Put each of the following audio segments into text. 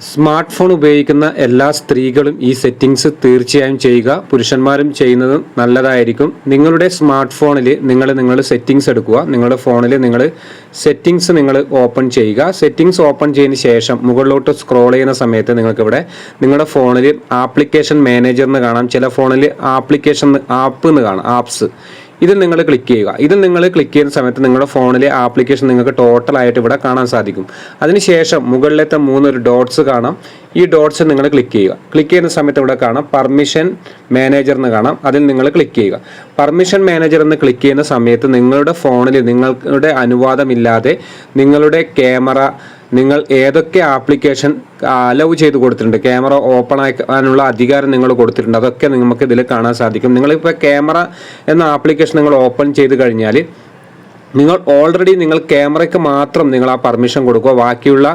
Smart phone ഉപയോഗിക്കുന്ന എല്ലാ സ്ത്രീകളും ഈ സെറ്റിംഗ്സ് തീർച്ചയായും ചെയ്യുക. പുരുഷന്മാരും ചെയ്യുന്നതും നല്ലതായിരിക്കും. നിങ്ങളുടെ സ്മാർട്ട് ഫോണിൽ നിങ്ങൾ സെറ്റിംഗ്സ് എടുക്കുക. നിങ്ങളുടെ ഫോണിൽ നിങ്ങൾ സെറ്റിംഗ്സ് ഓപ്പൺ ചെയ്യുക. സെറ്റിംഗ്സ് ഓപ്പൺ ചെയ്തതിന് ശേഷം മുകളിലോട്ട് സ്ക്രോൾ ചെയ്യുന്ന സമയത്ത് നിങ്ങൾക്കിവിടെ നിങ്ങളുടെ ഫോണിൽ ആപ്ലിക്കേഷൻ മാനേജർ എന്ന് കാണാം. ചില ഫോണിൽ ആപ്ലിക്കേഷൻ ആപ്പ് എന്ന് കാണാം, ആപ്സ്. ഇതിൽ നിങ്ങൾ ക്ലിക്ക് ചെയ്യുക. ഇതിൽ നിങ്ങൾ ക്ലിക്ക് ചെയ്യുന്ന സമയത്ത് നിങ്ങളുടെ ഫോണിലെ ആപ്ലിക്കേഷൻ നിങ്ങൾക്ക് ടോട്ടലായിട്ട് ഇവിടെ കാണാൻ സാധിക്കും. അതിനുശേഷം മുകളിലത്തെ 3 ഡോട്ട്സ് കാണാം. ഈ ഡോട്ട്സ് നിങ്ങൾ ക്ലിക്ക് ചെയ്യുക. ക്ലിക്ക് ചെയ്യുന്ന സമയത്ത് ഇവിടെ കാണാം പെർമിഷൻ മാനേജർ എന്ന് കാണാം. അതിൽ നിങ്ങൾ ക്ലിക്ക് ചെയ്യുക. പെർമിഷൻ മാനേജർ എന്ന് ക്ലിക്ക് ചെയ്യുന്ന സമയത്ത് നിങ്ങളുടെ ഫോണിൽ നിങ്ങളുടെ അനുവാദമില്ലാതെ നിങ്ങളുടെ ക്യാമറ, നിങ്ങൾ ഏതൊക്കെ ആപ്ലിക്കേഷൻ അലൗ ചെയ്ത് കൊടുത്തിട്ടുണ്ട്, ക്യാമറ ഓപ്പൺ ആക്കാനുള്ള അധികാരം നിങ്ങൾ കൊടുത്തിട്ടുണ്ട്, അതൊക്കെ നമുക്ക് ഇതിൽ കാണാൻ സാധിക്കും. നിങ്ങളിപ്പോൾ ക്യാമറ എന്ന ആപ്ലിക്കേഷൻ നിങ്ങൾ ഓപ്പൺ ചെയ്ത് കഴിഞ്ഞാൽ നിങ്ങൾ ഓൾറെഡി ക്യാമറയ്ക്ക് മാത്രം നിങ്ങൾ ആ പെർമിഷൻ കൊടുക്കുക. ബാക്കിയുള്ള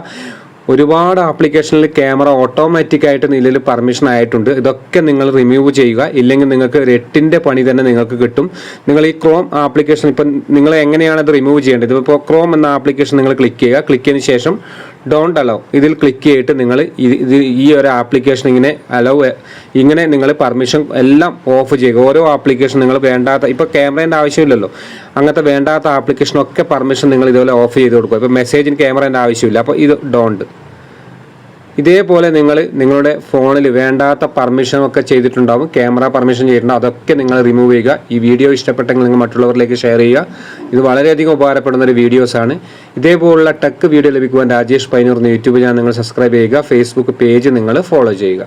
ഒരുപാട് ആപ്ലിക്കേഷനിൽ ക്യാമറ ഓട്ടോമാറ്റിക്കായിട്ട് നിലയിൽ പെർമിഷൻ ആയിട്ടുണ്ട്. ഇതൊക്കെ നിങ്ങൾ റിമൂവ് ചെയ്യുക. ഇല്ലെങ്കിൽ നിങ്ങൾക്ക് 8ന്റെ പണി തന്നെ നിങ്ങൾക്ക് കിട്ടും. നിങ്ങൾ ഈ ക്രോം ആപ്ലിക്കേഷൻ ഇപ്പം നിങ്ങൾ എങ്ങനെയാണ് ഇത് റിമൂവ് ചെയ്യേണ്ടത്? ഇപ്പോൾ ക്രോം എന്ന ആപ്ലിക്കേഷൻ നിങ്ങൾ ക്ലിക്ക് ചെയ്യുക. ക്ലിക്ക് ചെയ്തതിന് ശേഷം ഡോണ്ട് അലോ ഇതിൽ ക്ലിക്ക് ചെയ്തിട്ട് നിങ്ങൾ ഈ ഒരു ആപ്ലിക്കേഷൻ ഇങ്ങനെ നിങ്ങൾ പെർമിഷൻ എല്ലാം ഓഫ് ചെയ്യുക. ഓരോ ആപ്ലിക്കേഷൻ നിങ്ങൾ വേണ്ടാത്ത, ഇപ്പോൾ ക്യാമറേൻ്റെ ആവശ്യമില്ലല്ലോ, അങ്ങനത്തെ വേണ്ടാത്ത ആപ്ലിക്കേഷനൊക്കെ പെർമിഷൻ നിങ്ങൾ ഇതുപോലെ ഓഫ് ചെയ്ത് കൊടുക്കുക. ഇപ്പോൾ മെസ്സേജിന് ക്യാമറേൻ്റെ ആവശ്യമില്ല, അപ്പോൾ ഇത് ഡോണ്ട്. ഇതേപോലെ നിങ്ങളുടെ ഫോണിൽ വേണ്ടാത്ത പെർമിഷനൊക്കെ ചെയ്തിട്ടുണ്ടാവും, ക്യാമറ പെർമിഷൻ ചെയ്തിട്ടുണ്ടാവും, അതൊക്കെ നിങ്ങൾ റിമൂവ് ചെയ്യുക. ഈ വീഡിയോ ഇഷ്ടപ്പെട്ടെങ്കിൽ നിങ്ങൾ മറ്റുള്ളവരിലേക്ക് ഷെയർ ചെയ്യുക. ഇത് വളരെയധികം ഉപകാരപ്പെടുന്ന ഒരു വീഡിയോസാണ്. ഇതേപോലുള്ള ടെക് വീഡിയോ ലഭിക്കുവാൻ രാജേഷ് പൈനൂർ യൂട്യൂബ് ചാനൽ നിങ്ങൾ സബ്സ്ക്രൈബ് ചെയ്യുക. ഫേസ്ബുക്ക് പേജ് നിങ്ങൾ ഫോളോ ചെയ്യുക.